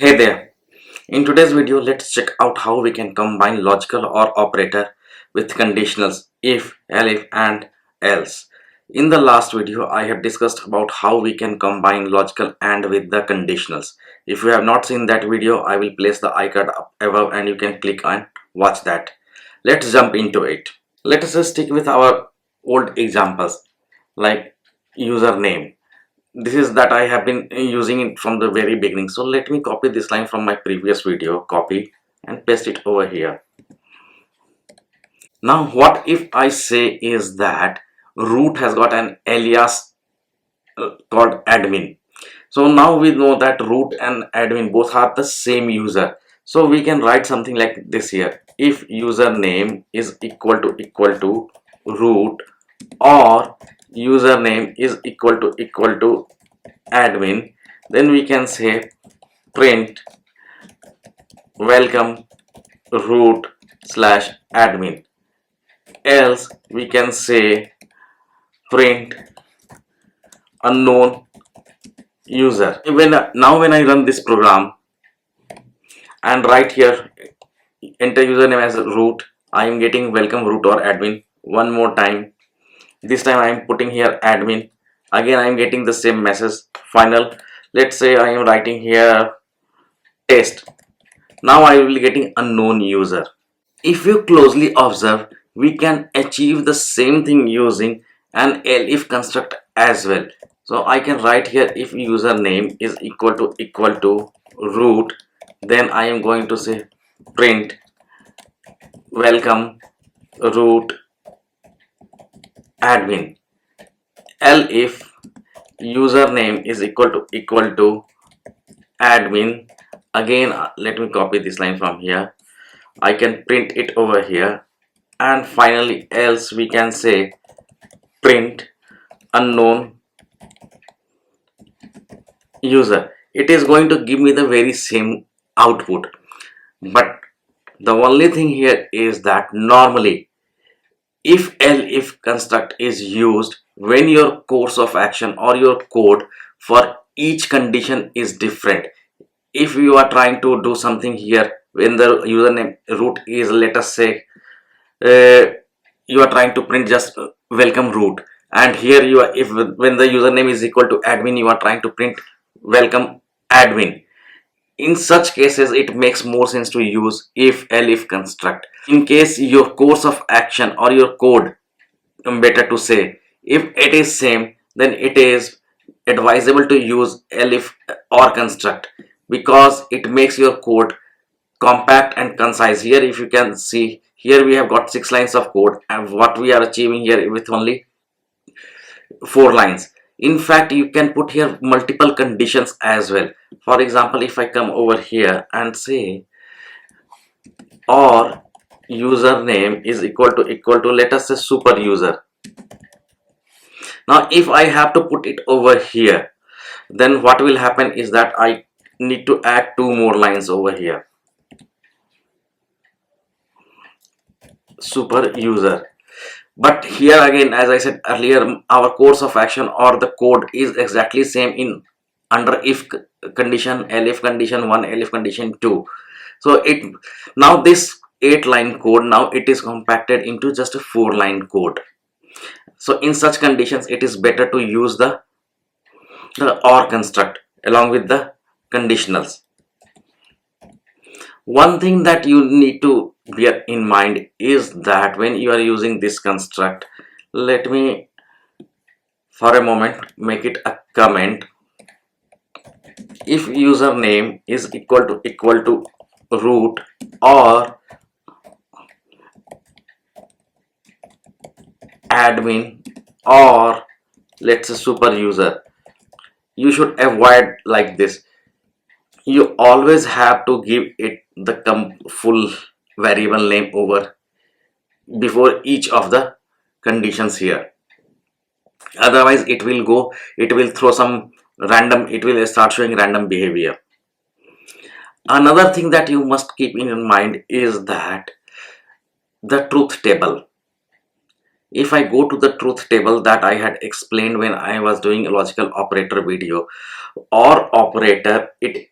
Hey there! In today's video, let's check out how we can combine logical or operator with conditionals if, elif and else. In the last video, I have discussed about how we can combine logical and with the conditionals. If you have not seen that video, I will place the icon up above and you can click and watch that. Let's jump into it. Let us just stick with our old examples like username. This is that I have been using it from the very beginning. So let me copy this line from my previous video, copy and paste it over here. Now what if I say is that root has got an alias called admin. So now we know that root and admin both are the same user. So we can write something like this here. If username is equal to root or username is equal to admin, then we can say print welcome root slash admin. Else we can say print unknown user. When I run this program and right here enter username as root, I am getting welcome root or admin. One more time, this time I am putting here admin. Again I am getting the same message. Final. Let's say I am writing here test. Now I will be getting unknown user. If you closely observe, we can achieve the same thing using an elif construct as well. So I can write here if username is equal to root, then I am going to say print welcome root admin. Elif username is equal to admin. Again, let me copy this line from here. I can print it over here, and finally else we can say print unknown user. It is going to give me the very same output, but the only thing here is that normally if elif construct is used when your course of action or your code for each condition is different. If you are trying to do something here when the username root is, let us say, uh, you are trying to print just welcome root, and here you are, if when the username is equal to admin, you are trying to print welcome admin. In such cases it makes more sense to use if elif construct. In case your course of action or your code, better to say, if it is same, then it is advisable to use elif or construct, because it makes your code compact and concise. Here if you can see, here we have got 6 lines of code, and what we are achieving here with only 4 lines. In fact, you can put here multiple conditions as well. For example, if I come over here and say or username is equal to let us say super user. Now if I have to put it over here, then what will happen is that I need to add 2 more lines over here. Super user. But here again, as I said earlier, our course of action or the code is exactly same in under if condition, elif condition 1, elif condition 2. So it now this 8-line code, now it is compacted into just a 4-line code. So in such conditions it is better to use the or construct along with the conditionals. One thing that you need to bear in mind is that when you are using this construct, let me for a moment make it a comment. If username is equal to root or admin or let's say super user, you should avoid like this. You always have to give it the full variable name over before each of the conditions here. Otherwise it will throw some random, it will start showing random behavior. Another thing that you must keep in mind is that the truth table. If I go to the truth table that I had explained when I was doing a logical operator video, or operator, it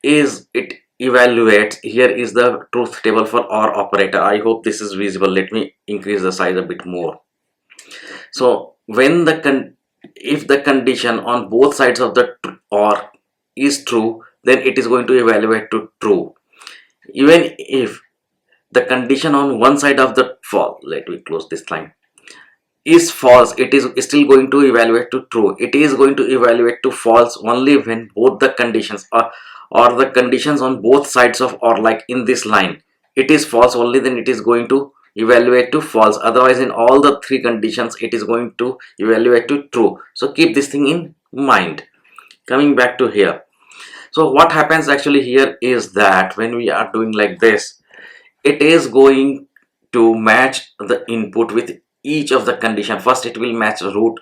evaluates, here is the truth table for OR operator. I hope this is visible. Let me increase the size a bit more. So when if the condition on both sides of the OR is true, then it is going to evaluate to true. Even if the condition on one side of the false, let me close this line, is false, it is still going to evaluate to true. It is going to evaluate to false only when both the conditions or the conditions on both sides of, or like in this line, it is false only, then it is going to evaluate to false. Otherwise in all the three conditions it is going to evaluate to true. So keep this thing in mind. Coming back to here, so what happens actually here is that when we are doing like this, it is going to match the input with each of the condition. First it will match root.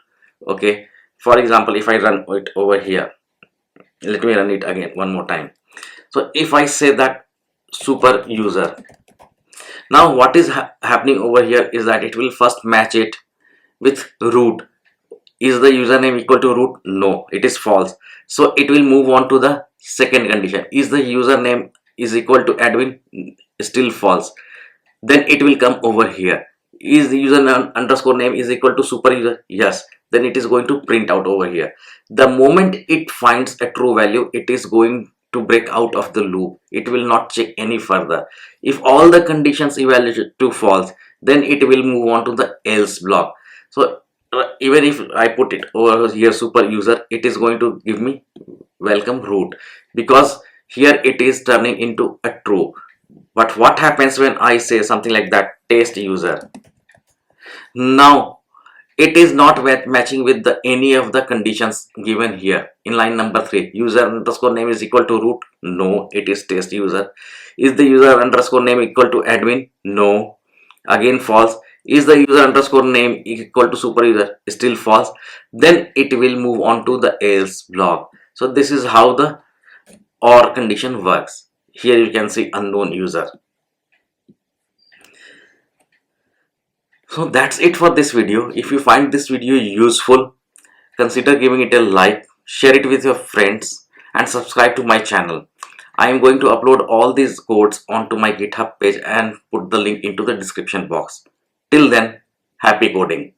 Okay, for example, if I run it over here, let me run it again one more time. So if I say that super user, now what is happening over here is that it will first match it with root. Is the username equal to root? No, it is false. So it will move on to the second condition. Is the username is equal to admin? Still false. Then it will come over here. Is the user underscore name is equal to super user? Yes. Then it is going to print out over here. The moment it finds a true value, it is going to break out of the loop. It will not check any further. If all the conditions evaluate to false, then it will move on to the else block. So even if I put it over here super user, it is going to give me welcome root, because here it is turning into a true. But what happens when I say something like that test user? Now it is not matching with the any of the conditions given here in line number 3. User underscore name is equal to root? No, it is test user. Is the user underscore name equal to admin? No, again false. Is the user underscore name equal to super user? Still false. Then it will move on to the else block. So this is how the OR condition works. Here you can see unknown user. So that's it for this video. If you find this video useful, consider giving it a like, share it with your friends, and subscribe to my channel. I am going to upload all these codes onto my GitHub page and put the link into the description box. Till then, happy coding.